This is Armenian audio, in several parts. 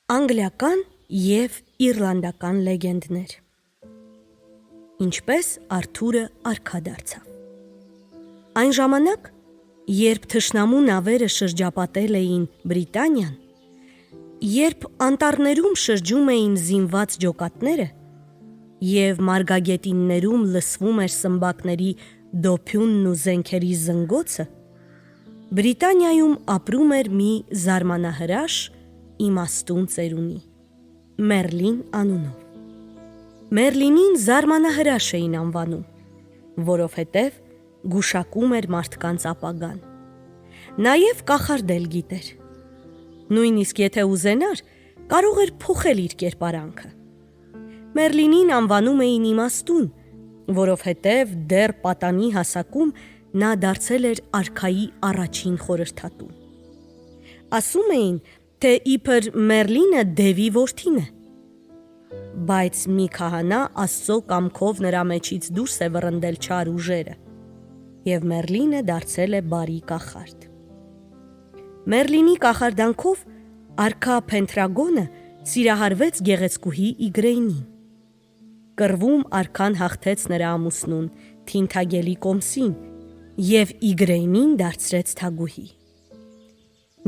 Անգլիական և իռլանդական լեգենդներ։ Ինչպես Արթուրը արքա դարձավ։ Այն ժամանակ, երբ թշնամու նավերը շրջապատել էին Բրիտանիան, երբ անտառներում շրջում էին զինված ջոկատները և մարգագետիններում լսվում էր սմբակների դոփյունն ու զենքերի զնգոցը, Բրիտանիայում ապրում էր մի զարմանահրաշ իմաստուն ծերունի, Մերլին անունով։ Մերլինին զարմանահրաշ էին անվանում, որովհետև գուշակում էր մարդկանց ապագան։ Նաև կախարդել գիտեր։ Նույնիսկ եթե ուզենար, կարող էր փոխել իր կերպարանքը։ Մերլինին անվանում էին իմաստուն, որովհետև դեռ պատանի հասակում նա դարձել էր արքայի առաջին խորհրդատուն։ Ասում էին, թե իբր Մերլինը դևի որդին է, բայց մի քահանա Աստծո կամքով նրա մեջից դուրս է վռնդել չար ուժերը, և Մերլինը դարձել է բարի կախարդ։ Մերլինի կախարդանքով արքա Փենթրագոնը սիրահարվեց գեղեցկուհի Իգրեյնին։ Կռվում արքան հաղթեց նրա ամուսնուն, Թինթագելի կոմսին, և Իգրեյնին դարձրեց թագուհի։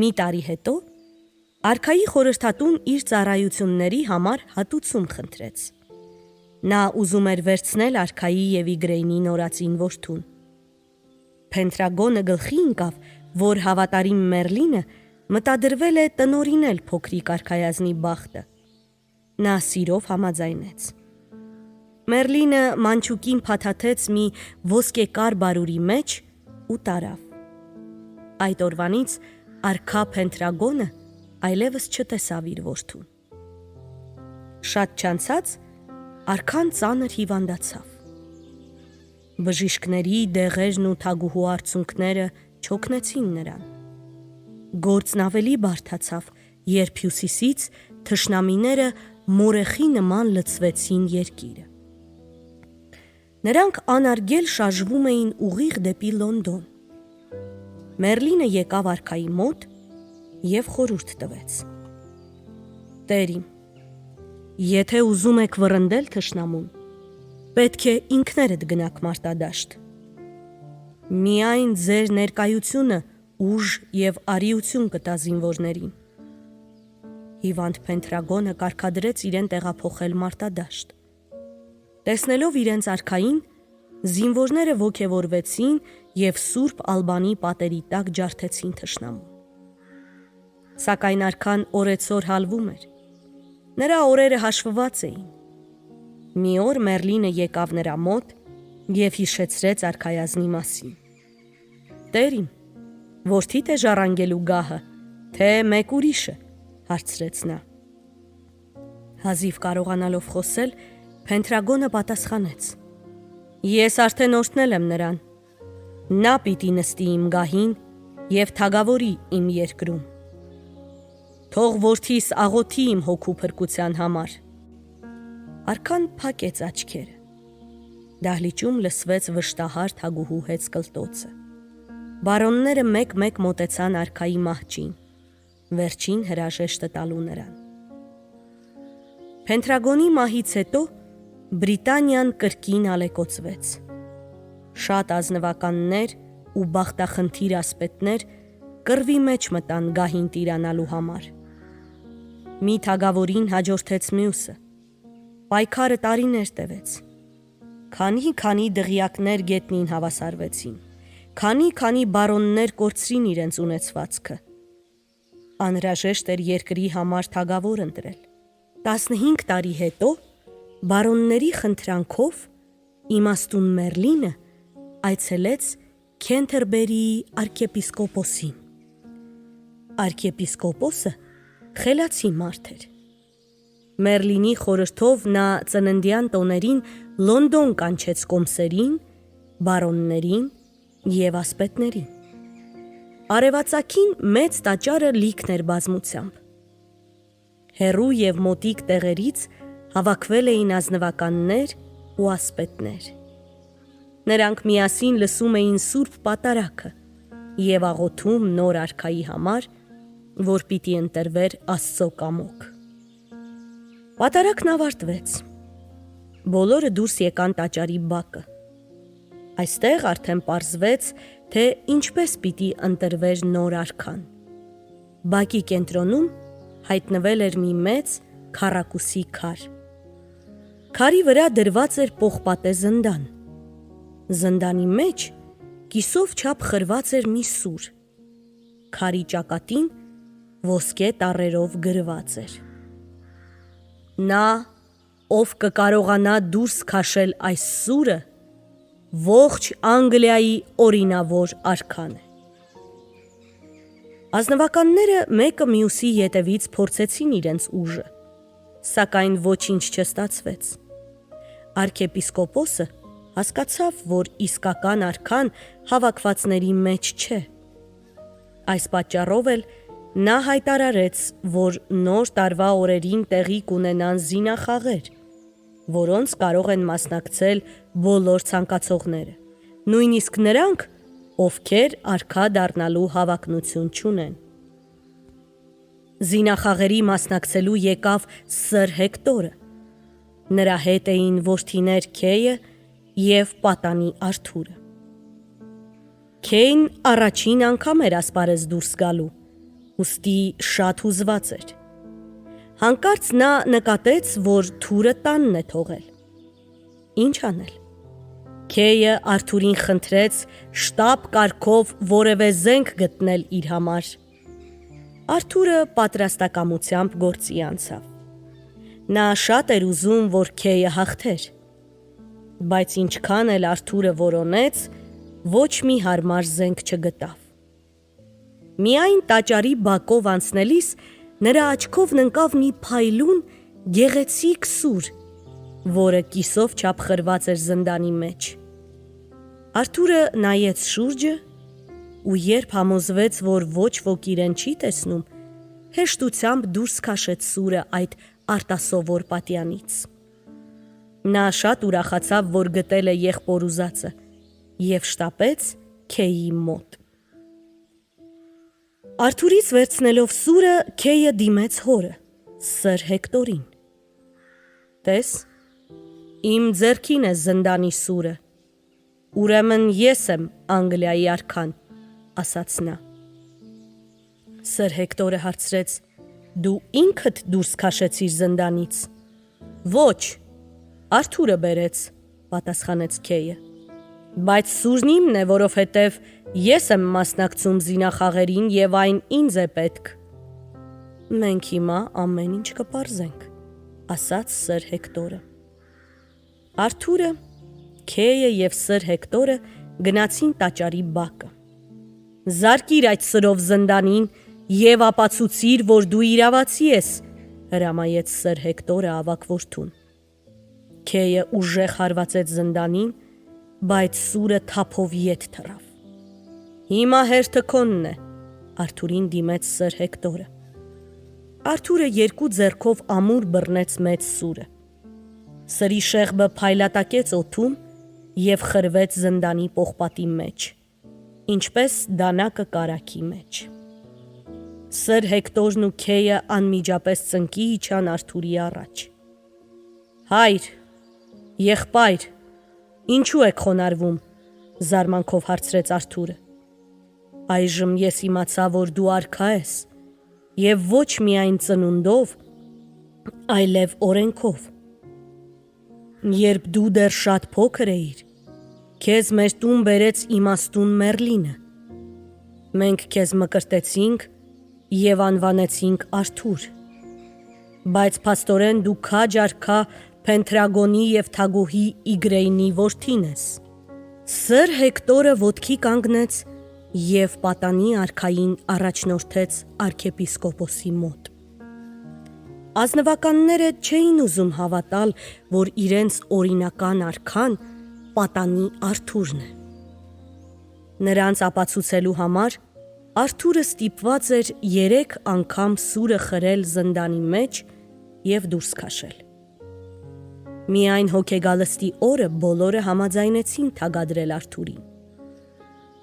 Մի տարի հետո արքայի խորհրդատուն իր ծառայությունների համար հատուցում խնդրեց։ Նա ուզում էր վերցնել արքայի և Իգրեյնի նորածին որդուն։ Փենթրագոնը գլխի ընկավ, որ հավատարիմ Մերլինը մտադրվել է տնօրինել փոքրիկ արքայազնի բախտը։ Նա սիրով համաձայնեց։ Մերլինը մանչուկին փաթաթեց մի ոսկեկար բարուրի մեջ ու տարավ։ Այդ օրվանից արքա Փենթրագոնը այլևս չտեսավ իր որդուն։ Շատ չանցած արքան ծանր հիվանդացավ։ Բժիշկների դեղերն ու թագուհու արցունքները չօգնեցին նրան։ Գործն ավելի բարդացավ, երբ հյուսիսից թշնամիները մորեխի նման լցվեցին երկիրը։ Նրանք անարգել շարժվում էին ուղիղ դեպի Լոնդոն։ Մերլինը եկավ արքայի մոտ և խորհուրդ տվեց. «Տեր իմ, եթե ուզում եք վռնդել թշնամուն, պետք է ինքներդ գնաք մարտադաշտ։ Միայն ձեր ներկայությունը ուժ և արիություն կտա զինվորներին»։ Հիվանդ Փենթրագոնը կարգադրեց իրեն տեղափոխել մարտադաշտ։ Տեսնելով իրենց արքային, զինվորները ոգևորվեցին և Սուրբ Ալբանի պատերի տակ ջարդեցին թշնամուն։ Սակայն արքան օրեցօր հալվում էր։ Նրա օրերը հաշվված էին։ Մի օր Մերլինը եկավ նրա մոտ և հիշեցրեց արքայազնի մասին։ «Տեր իմ, որդիդ է ժառանգելու գահը, թե մեկ ուրիշը», հարցրեց նա։ Հազիվ կարողանալով խոսել, Փենթրագոնը պատասխանեց. «Ես արդեն օրհնել եմ նրան։ Նա պիտի նստի իմ գահին և թագավորի իմ երկրում։ Թող որդիս աղոթի իմ հոգու փրկության համար»։ Արքան փակեց աչքերը։ Դահլիճում լսվեց վշտահար թագուհու հեծկլտոցը։ Բարոնները մեկ-մեկ մոտեցան արքայի մահճին, վերջին հրաժեշտը տալու նրան։ Փենթրագոնի մահից հետո Բրիտանիան կրկին ալեկոծվեց։ Շատ ազնվականներ ու բախտախնդիր ասպետներ կռվի մեջ մտան գահին տիրանալու համար։ Մի թագավորին հաջորդեց մյուսը։ Պայքարը տարիներ տևեց։ Քանի դղյակներ գետնին հավասարվեցին, քանի բարոններ կորցրին իրենց ունեցվածքը։ Անհրաժեշտ էր երկրի համար թագավոր ընտրել։ 15 տարի հետո բարոնների խնդրանքով իմաստուն Մերլինը այցելեց Քենթերբերիի արքեպիսկոպոսին։ Արքեպիսկոպոսը խելացի մարդ էր։ Մերլինի խորհրդով նա ծննդյան տոներին Լոնդոն կանչեց կոմսերին, բարոններին և ասպետներին։ Արևածագին մեծ տաճարը լիքն էր բազմությամբ։ Հեռու և մոտիկ տեղերից հավաքվել էին ազնվականներ ու ասպետներ։ Նրանք միասին լսում էին Սուրբ Պատարագը և աղոթում նոր արքայի համար, որ պիտի ընտրվեր Աստծո կամոք։ Պատարագն ավարտվեց։ Բոլորը դուրս եկան տաճարի բակը։ Այստեղ արդեն պարզվեց, թե ինչպես պիտի ընտրվեր նոր արքան։ Բակի կենտրոնում հայտնվել էր մի մեծ քառակուսի քար։ Քարի վրա դրված էր պողպատե զնդան։ Զնդանի մեջ կիսով չափ խրված էր մի սուր։ Քարի ճակատին ոսկե տառերով գրված էր. Նա, ով կկարողանա դուրս քաշել այս սուրը, ողջ Անգլիայի օրինավոր արքան է։ Ազնվականները մեկը մյուսի ետևից փորձեցին իրենց ուժը, սակայն ոչինչ չստացվեց։ Արքեպիսկոպոսը հասկացավ, որ իսկական արքան հավաքվածների մեջ չէ։ Այս պատճառով էլ նա հայտարարեց, որ նոր տարվա օրերին տեղի կունենան զինախաղեր, որոնց կարող են մասնակցել բոլոր ցանկացողները, նույնիսկ նրանք, ովքեր արքա դառնալու հավակնություն չունեն։ Զինախաղերի մասնակցելու եկավ Սըր Հեկտորը։ Նրա հետ էին որդիներ Քեյը և պատանի Արթուրը։ Քեյն առաջին անգամ էր ասպարեզ դուրս գալու, ուստի շատ հուզված էր։ Հանկարծ նա նկատեց, որ թուրը տանն է թողել։ Ինչ անել։ Քեյը Արթուրին խնդրեց շտապ կարգով որևէ զենք գտնել իր համար։ Արթուրը պատրաստակամությամբ գործի անցավ։ Նա շատ էր ուզում, որ Քեյը հաղթեր, բայց ինչքան էլ Արթուրը որոնեց, ոչ մի հարմար զենք չգտավ։ Միայն տաճարի բակով անցնելիս նրա աչքովն ընկավ մի փայլուն գեղեցիկ սուր, որը կիսով չափ խրված էր զնդանի մեջ։ Արթուրը նայեց շուրջը ու երբ համոզվեց, որ ոչ ոք իրեն չի տեսնում, հեշտությամբ դուրս քաշեց սուրը այդ արտասովոր պատյանից։ Նա շատ ուրախացավ, որ գտել է եղբոր ուզածը և շտապեց Քեյի մոտ։ Արթուրից վերցնելով սուրը, Քեյը դիմեց հորը, Սըր Հեկտորին։ Տես, իմ ձեռքին է զնդանի սուրը, ուրեմն ես եմ Անգլիայի արքան, ասաց նա։ Սըր Հեկտորը հարցրեց. Դու ինքդ դուրս քաշեցիր զնդանից։ Ոչ, Արթուրը բերեց, պատասխանեց Քեյը։ Բայց սուրն իմն է, որովհետև ես եմ մասնակցում զինախաղերին և այն ինձ է պետք։ Մենք հիմա ամեն ինչ կպարզենք, ասաց Սըր Հեկտորը։ Արթուրը, Քեյը և Սըր Հեկտորը գնացին տաճարի բակը։ Զարկիր այդ սրով զնդանին և ապացուցիր, որ դու իրավացի ես, հրամայեց Սըր Հեկտորը ավագ որդուն։ Քեյը ուժեղ հարվածեց զնդանին, բայց սուրը թափով ետ թռավ։ Հիմա հերթը քոնն է, Արթուրին դիմեց Սըր Հեկտորը։ Արթուրը երկու ձեռքով ամուր բռնեց մեծ սուրը։ Սրի շեղբը փայլատակեց օդում և խրվեց զնդանի պողպատի մեջ, ինչպես դանակը կարագի մեջ։ Սըր Հեկտորն ու Քեյը անմիջապես ծնկի իջան Արթուրի առաջ։ Հայր, եղբայր, ինչու եք խոնարհվում, զարմանքով հարցրեց Արթուրը։ Այժմ ես իմացա, որ դու արքա ես, և ոչ միայն ծնունդով, այլև օրենքով։ Երբ դու դեռ շատ փոքր էիր, քեզ մեր տուն բերեց իմաստուն Մերլինը։ Մենք քեզ մկրտեցինք և անվանեցինք Արթուր։ Բայց փաստորեն դու քաջ արքա Փենթրագոնի և թագուհի Իգրեյնի որդին ես։ Սըր Հեկտորը ոտքի կանգնեց և պատանի արքային առաջնորդեց արքեպիսկոպոսի մոտ։ Ազնվականները չէին ուզում հավատալ, որ իրենց օրինական արքան պատանի Արթուրն է։ Նրանց ապացուցելու համար Արթուրը ստիպված էր 3 անգամ սուրը խրել զնդանի մեջ և դուրս քաշել։ Միայն հոգեգալստի օրը բոլորը համաձայնեցին թագադրել Արթուրին։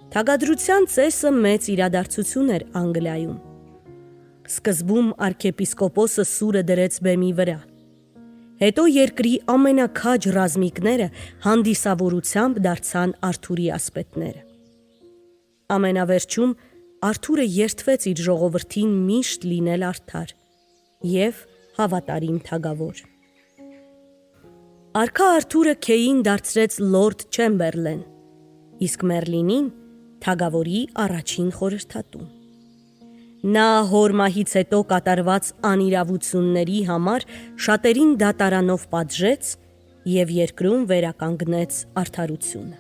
Թագադրության ծեսը մեծ իրադարձություն էր Անգլիայում։ Սկզբում արքեպիսկոպոսը սուրը դրեց բեմի վրա, Հետո երկրի ամենաքաջ ռազմիկները հանդիսավորությամբ դարձան Արթուրի ասպետները։ Ամենավերջում Արթուրը երդվեց իր ժողովրդին միշտ լինել արդար և հավատարիմ թագավոր։ Արքա Արթուրը Քեյին դարձրեց Լորդ Չեմբերլեն, իսկ Մերլինին թագավորի առաջին խորհրդատու։ Նա հոր մահից հետո կատարված անիրավությունների համար շատերին դատարանով պատժեց և երկրում վերականգնեց արդարությունը։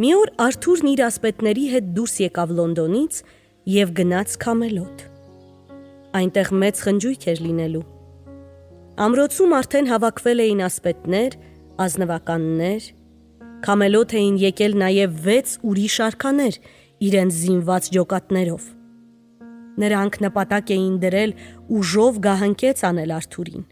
Մի օր Արթուրն իր ասպետների հետ դուրս եկավ Լոնդոնից և գնաց Քամելոտ։ Այնտեղ մեծ խնջույք էր լինելու։ Ամրոցում արդեն հավաքվել էին ասպետներ, ազնվականներ, Քամելոտ էին եկել նաև 6 ուրիշ արքաներ իրենց զինված ջոկատներով։ Նրանք նպատակ էին դրել ուժով գահընկեց անել Արթուրին։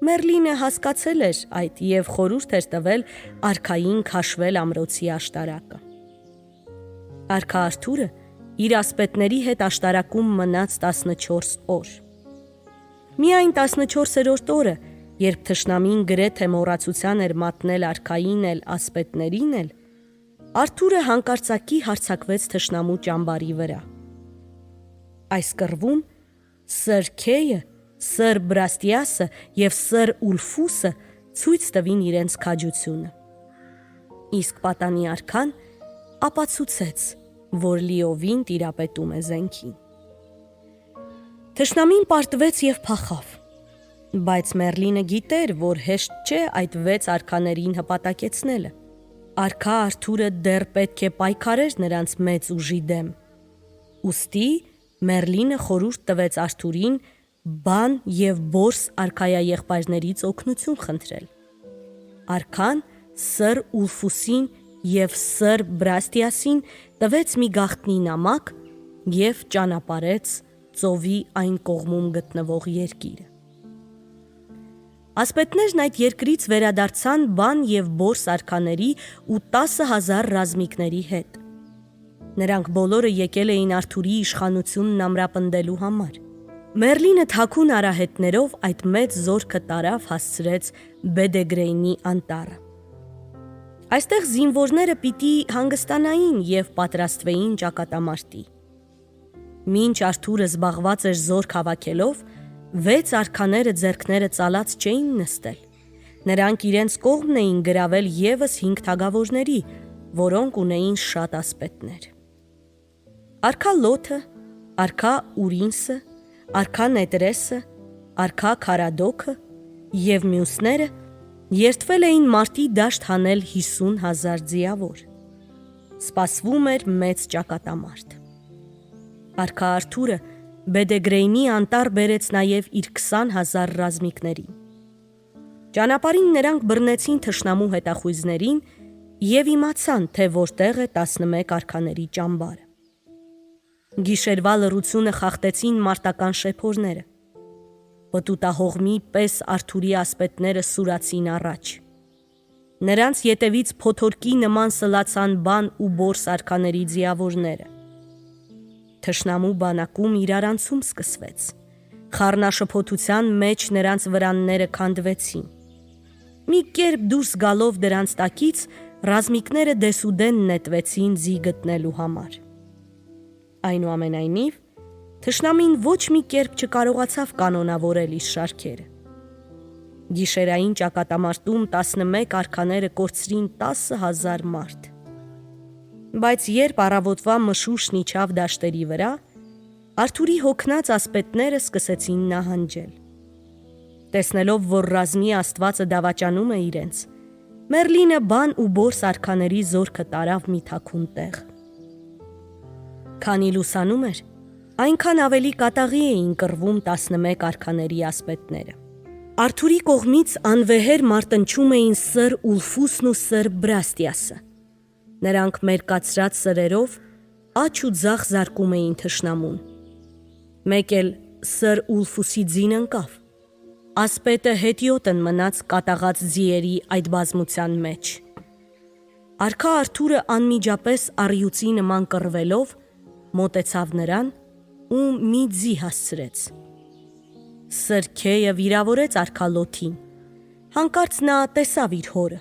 Մերլինը հասկացել էր այդ և խորհուրդ էր տվել արքային քաշվել ամրոցի աշտարակը։ Արքա Արթուրը իր ասպետների հետ աշտարակում մնաց 14 օր։ Միայն 14-րդ օրը, երբ թշնամին գրեթե մոռացության էր մատնել արքային էլ ասպետներին էլ, Արթուրը հանկարծակի հարձակվեց թշնամու ճամբարի վրա։ Այս կռվում Սր Քեյը, Սր Բրաստիասը և Սր Ուլֆուսը ցույց տվին իրենց քաջությունը։ Իսկ պատանի արքան ապացուցեց, որ լիովին տիրապետում է զենքին։ Թշնամին պարտվեց և փախավ, բայց Մերլինը գիտեր, որ հեշտ չէ այդ 6 արքաներին հպատակեցնելը։ Արքա Արթուրը դեռ պետք է պայքարեր նրանց մեծ ուժի դեմ։ Ուստի Մերլինը խորհուրդ տվեց Արթուրին բան և բորս արքայաեղբայրներից օգնություն խնդրել։ Արքան Սր Ուլֆուսին և Սր Բրաստիասին տվեց մի գաղտնի նամակ և ճանապարհեց ծովի այն կողմում գտնվող երկիրը։ Ասպետներն այդ երկրից վերադարձան բան և բորս արքաների ու 10,000 ռազմիկների հետ։ Նրանք բոլորը եկել էին Արթուրի իշխանությունն ամրապնդելու համար։ Մերլինը թաքուն արահետներով այդ մեծ զորքը տարավ հասցրեց Բեդեգրեյնի անտառը։ Այստեղ զինվորները պիտի հանգստանային և պատրաստվեին ճակատամարտի։ Մինչ Արթուրը զբաղված էր զորք հավաքելով, 6 արքաները ձեռքները ծալած չէին նստել։ Նրանք իրենց կողմն էին գրավել ևս 5 թագավորների, որոնք ունեին շատ ասպետներ։ Արքա Լոթը, արքա Ուրինսը, արքա Նետրեսը, արքա Քարադոքը և մյուսները երդվել էին մարտի դաշտ հանել 50,000 ձիավոր։ Սպասվում էր մեծ ճակատամարտ։ Արքա Արթուրը Բեդեգրեյնի անտառ բերեց նաև իր 20,000 ռազմիկներին։ Ճանապարհին նրանք բռնեցին թշնամու հետախույզներին և իմացան, թե որտեղ է 11 արքաների ճամբարը։ Գիշերվա լռությունը խախտեցին մարտական շեփորները։ Պտուտահողմի պես Արթուրի ասպետները սուրացին առաջ։ Նրանց ետևից փոթորկի նման սլացան բան ու բորս արքաների ձիավորները։ Թշնամու բանակում իրարանցում սկսվեց։ Խառնաշփոթության մեջ նրանց վրանները քանդվեցին։ Մի կերպ դուրս գալով դրանց տակից, ռազմիկները դեսուդեն նետվեցին ձի գտնելու համար։ Այնուամենայնիվ, թշնամին ոչ մի կերպ չկարողացավ կանոնավորել իր շարքերը։ Գիշերային ճակատամարտում 11 արքաները կորցրին 10,000 մարդ։ Բայց երբ առավոտվա մշուշն իջավ դաշտերի վրա, Արթուրի հոգնած ասպետները սկսեցին նահանջել։ Տեսնելով, որ ռազմի աստվածը դավաճանում է իրենց, Մերլինը բան ու բորս արքաների զորքը տարավ մի թաքուն տեղ։ Քանի լուսանում էր, այնքան ավելի կատաղի էին կռվում 11 արքաների ասպետները։ Արթուրի կողմից անվեհեր մարտնչում էին Սր Ուլֆուսն ու Սր Բրաստիասը։ Նրանք մերկացրած սրերով աջ ու ձախ զարկում էին թշնամուն։ Մեկ էլ Սր Ուլֆուսի ձին ընկավ։ Ասպետը հետիոտն մնաց կատաղած ձիերի այդ բազմության մեջ։ Արքա Արթուրը անմիջապես առյուծի նման կռվելով մոտեցավ նրան ու մի ձի հասցրեց։ Սրքեյը վիրավորեց արքա Լոթին։ Հանկարծ նա տեսավ իր հորը։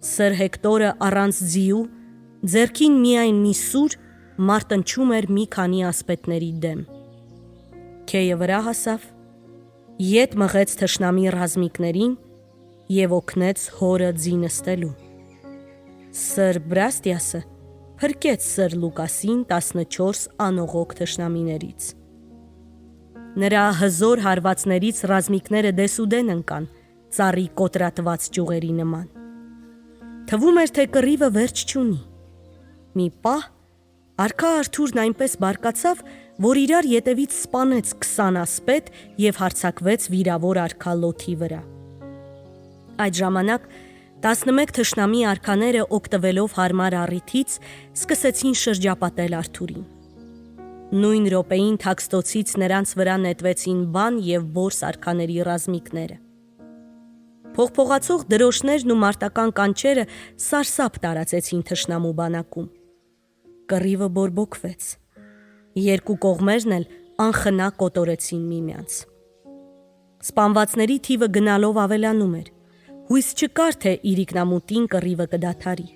Սր Հեկտորը առանց ձիու, ձեռքին միայն մի սուր, մարտնչում էր մի քանի ասպետների դեմ։ Քեյը վրա հասավ, ետ մղեց թշնամի ռազմիկներին և օգնեց հորը ձի նստելու։ Սր Բրաստիասը փրկեց Սր Լուկասին 14 անողոք թշնամիներից։ Նրա հզոր հարվածներից ռազմիկները դեսուդեն ընկան, ծառի կոտրատված ճյուղերի նման։ Թվում էր, թե կռիվը վերջ չունի։ Մի պահ արքա Արթուրն այնպես բարկացավ, որ իրար ետևից սպանեց 20 ասպետ և հարձակվեց վիրավոր արքա Լոթի վրա։ Այդ ժամանակ 11 թշնամի արքաները օգտվելով հարմար առիթից սկսեցին շրջապատել Արթուրին։ Նույն րոպեին թաքստոցից նրանց վրա նետվեցին բան և որս արքաների ռազմիկները։ Փողփողացող դրոշներն ու մարտական կանչերը սարսափ տարածեցին թշնամու բանակում։ Կռիվը բորբոքվեց։ Երկու կողմերն էլ անխնա կոտորեցին միմյանց։ Սպանվածների թիվը գնալով ավելանում էր։ Հույս չկար, թե իրիկնամուտին կռիվը կդադարի։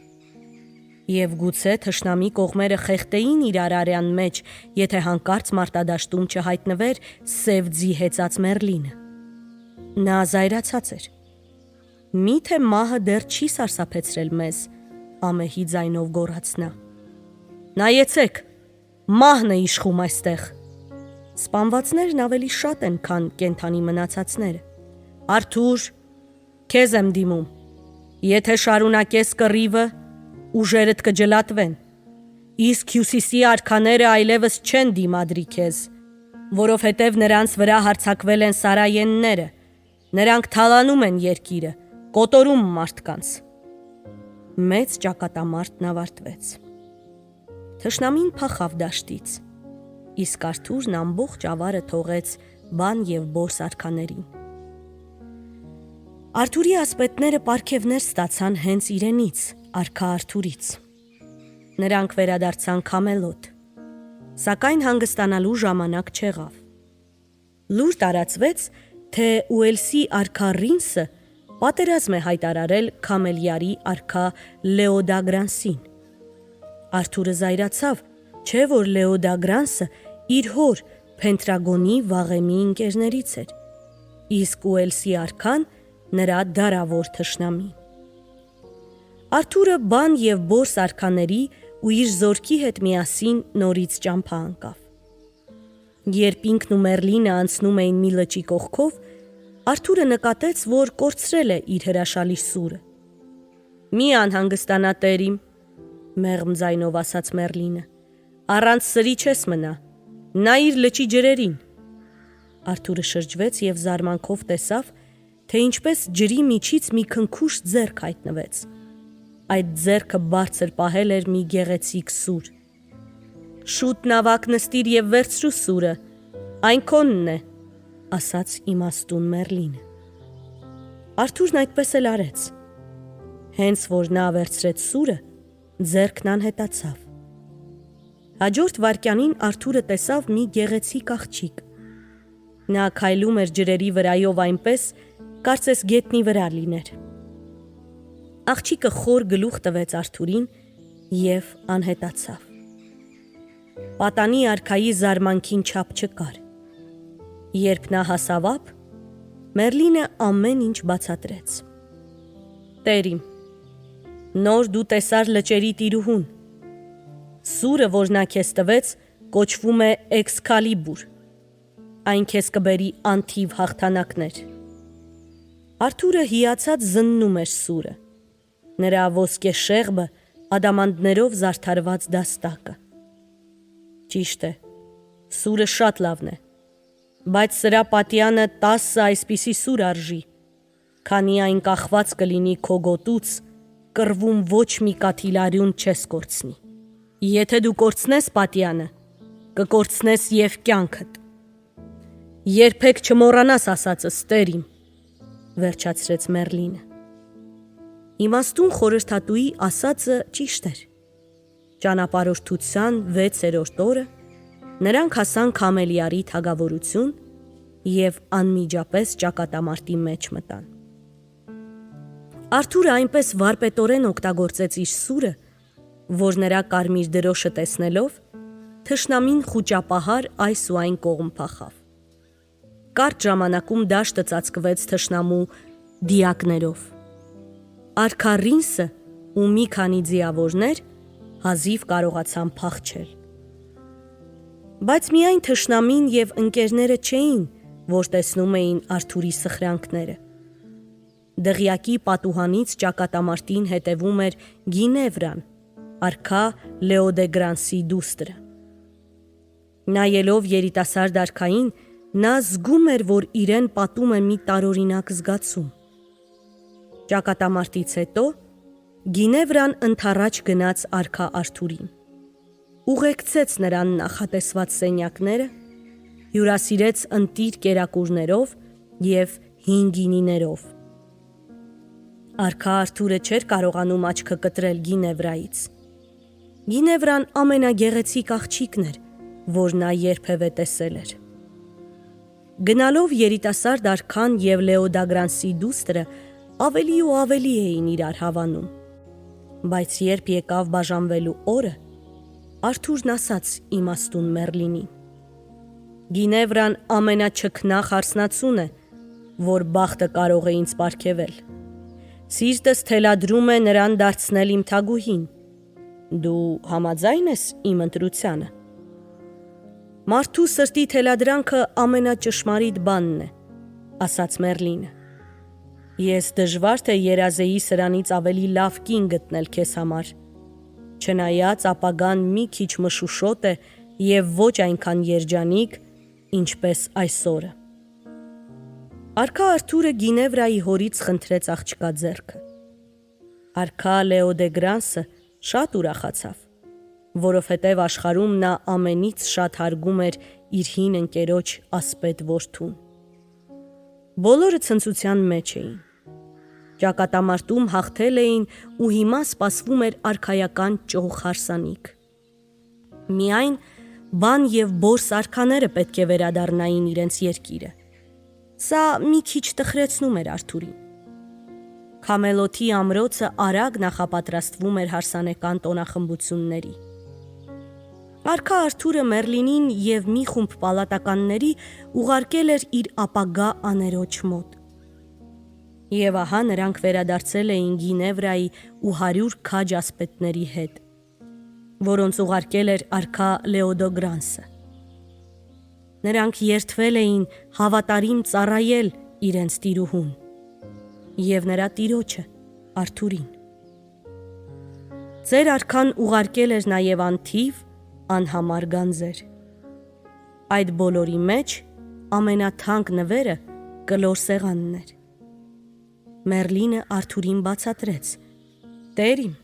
Եվ գուցե թշնամի կողմերը խեղդեին իրար արյան մեջ, եթե հանկարծ մարտադաշտում չհայտնվեր սև ձի հեծած Մերլինը։ Նա զայրացած էր։ Միթե մահը դեռ չի սարսափեցրել մեզ, ամեհի ձայնով գոռաց նա։ Նայեցեք, մահն է իշխում այստեղ։ Սպանվածներն ավելի շատ են, քան կենդանի մնացածները։ Արթուր, քեզ եմ դիմում։ Եթե շարունակես կռիվը, ուժերդ կջլատվեն։ Իսկ հյուսիսի արքաները այլևս չեն դիմադրի քեզ, որովհետև նրանց վրա հարձակվել են սարայենները։ Նրանք թալանում են երկիրը, կոտորում մարդկանց։ Մեծ ճակատամարտն ավարտվեց։ Թշնամին փախավ դաշտից, իսկ Արթուրն ամբողջ ավարը թողեց բան և որս արքաներին։ Արթուրի ասպետները պարգևներ ստացան հենց իրենից, արքա Արթուրից։ Նրանք վերադարձան Քամելոտ, սակայն հանգստանալու ժամանակ չեղավ։ Լուր տարածվեց, թե Ուելսի արքա Ռինսը պատերազմ է հայտարարել Քամելիարի արքա Լեոդագրանսին։ Արթուրը զայրացավ, չէ որ Լեոդագրանսը իր հոր Փենտրագոնի վաղեմի ընկերներից էր, իսկ Ուելսի արքան նրա դարավոր թշնամի։ Արթուրը բան և որս արքաների ու իր զորքի հետ միասին նորից ճամփա ընկավ։ Երբ ինքն ու Մերլինը անցնում էին մի լճի կողքով, Արթուրը նկատեց, որ կորցրել է իր հրաշալի սուրը։ Մի անհանգստանա տերիմ, մեղմ ձայնով ասաց Մերլինը, առանց սրի չես մնա, նայիր լճի ջրերին։ Արթուրը շրջվեց և զարմանքով տեսավ, թե ինչպես ջրի միջից մի քնքուշ ձեռք հայտնվեց։ Այդ ձեռքը բարձր պահել էր մի գեղեցիկ սուր։ Շուտ նավակ նստիր և վերցրու սուրը, այն քոնն է, ասաց իմաստուն Մերլինը։ Արթուրն այդպես էլ արեց։ Հենց որ նա վերցրեց սուրը, ձեռքն անհետացավ։ Հաջորդ վայրկյանին Արթուրը տեսավ մի գեղեցիկ աղջիկ։ Նա քայլում էր ջրերի վրայով այնպես, կարծես գետնի վրա լիներ։ Աղջիկը խոր գլուխ տվեց Արթուրին և անհետացավ։ Պատանի արքայի զարմանքին չափ չկար։ Երբ նա հասավ ափ, Մերլինը ամեն ինչ բացատրեց։ Տերիմ, նոր դու տեսար լճերի տիրուհուն։ Սուրը, որ նա քեզ տվեց, կոչվում է Էքսկալիբուր։ Այն քեզ կբերի անթիվ հաղթանակներ։ Արթուրը հիացած զննում էր սուրը։ Նրա ոսկե շեղբը ադամանդներով զարդարված դաստակը։ Ճիշտ է, սուրը շատ լավն է, բայց սրա պատյանը 10 այսպիսի սուր արժի, քանի այն կախված կլինի քո գոտուց, կռվում ոչ մի կաթիլարյուն չես կորցնի։ Եթե դու կորցնես պատյանը, կկորցնես և կյանքդ։ Երբեք չմոռանաս ասածս, տերիմ, վերջացրեց Մերլինը։ Իմաստուն խորհրդատուի ասածը ճիշտ էր։ Ճանապարհորդության 6-րդ օրը նրանք հասան Քամելիարի թագավորություն և անմիջապես ճակատամարտի մեջ մտան։ Արթուրը այնպես վարպետորեն օգտագործեց իր սուրը, որ նրա կարմիր դրոշը տեսնելով, թշնամին խուճապահար այս ու այն կողմ փախավ։ Կարճ ժամանակում դաշտը ծածկվեց թշնամու դիակներով։ Արքա Ռինսը ու մի քանի ձիավորներ հազիվ կարողացան փախչել։ Բայց միայն թշնամին և ընկերները չէին, որ տեսնում էին Արթուրի սխրանքները։ Դղյակի պատուհանից ճակատամարտին հետևում էր Գինևրան, արքա Լեոդեգրանսի դուստրը։ Նայելով երիտասարդ արքային, նա զգում էր, որ իրեն պատում է մի տարօրինակ զգացում։ Ճակատամարտից հետո Գինևրան ընդառաջ գնաց արքա Արթուրին, ուղեկցեց նրան նախատեսված սենյակները, հյուրասիրեց ընտիր կերակուրներով և հին գինիներով։ Արքա Արթուրը չէր կարողանում աչքը կտրել Գինևրայից։ Գինևրան ամենագեղեցիկ աղջիկն էր, որ նա երբևէ տեսել էր։ Գնալով երիտասարդ արքան և Լեոդագրանսի դուստրը ավելի ու ավելի էին իրար հավանում։ Բայց երբ եկավ բաժանվելու օրը, Արթուրն ասաց իմաստուն Մերլինին. «Գինևրան ամենաչքնաղ հարսնացուն է, որ բախտը կարող է ինձ պարգևել։ Սիրտս թելադրում է նրան դարձնել իմ թագուհին։ Դու համաձայն ես իմ ընտրությանը»։ «Մարդու սրտի թելադրանքը ամենաճշմարիտ բանն է», ասաց Մերլինը։ «Ես դժվար թե երազեի սրանից ավելի լավ կին գտնել քեզ համար, չնայած ապագան մի քիչ մշուշոտ է և ոչ այնքան երջանիկ, ինչպես այսօրը»։ Արքա Արթուրը Գինևրայի հորից խնդրեց աղջկա ձեռքը։ Արքա Լեոդեգրանսը շատ ուրախացավ, որովհետև աշխարհում նա ամենից շատ հարգում էր իր հին ընկերոջ ասպետ որդուն։ Բոլորը ցնծության մեջ էին։ Ճակատամարտում հաղթել էին ու հիմա սպասվում էր արքայական ճոխ հարսանիք։ Միայն բան և բորս արքաները պետք է վերադառնային իրենց երկիրը։ Սա մի քիչ տխրեցնում էր Արթուրին։ Քամելոթի ամրոցը արագ նախապատրաստվում էր հարսանեկան տոնախմբությունների։ Արքա Արթուրը Մերլինին և մի խումբ պալատականների ուղարկել էր իր ապագա աներոջ մոտ։ Եվ ահա նրանք վերադարձել էին Գինևրայի ու 100 քաջ ասպետների հետ, որոնց ուղարկել էր արքա Լեոդոգրանսը։ Նրանք երդվել էին հավատարիմ ծառայել իրենց տիրուհուն և նրա տիրոջը Արթուրին։ Ձեր արքան ուղարկել էր նաև անթիվ անհամար գանձեր։ Այդ բոլորի մեջ ամենաթանկ նվերը կլոր սեղանն էր։ Մերլինը Արթուրին բացատրեց. «Տեր իմ,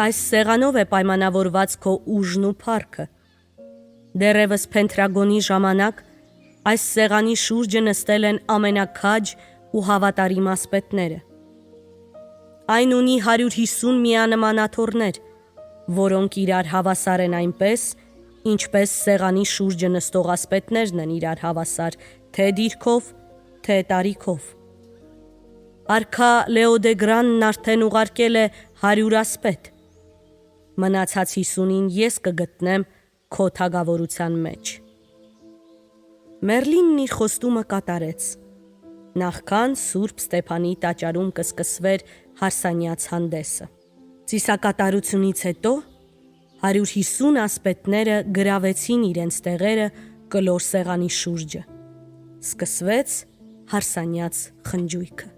այս սեղանով է պայմանավորված քո ուժն ու փառքը։ Դեռևս Փենթրագոնի ժամանակ այս սեղանի շուրջը նստել են ամենաքաջ ու հավատարիմ ասպետները։ Այն ունի 150 միանման աթոռներ, որոնք իրար հավասար են այնպես, ինչպես սեղանի շուրջը նստող ասպետներն են իրար հավասար թե դիրքով, թե տարիքով։ Արքա Լեոդեգրանն արդեն ուղարկել է 100 ասպետ։ Մնացած 50-ին ես կգտնեմ քո թագավորության մեջ»։ Մերլինն իր խոստումը կատարեց, նախքան Սուրբ Ստեփանի տաճարում կսկսվեր հարսանյաց հանդեսը։ Ծիսակատարությունից հետո 150 ասպետները գրավեցին իրենց տեղերը կլոր սեղանի շուրջը։ Սկսվեց հարսանյաց խնջույքը։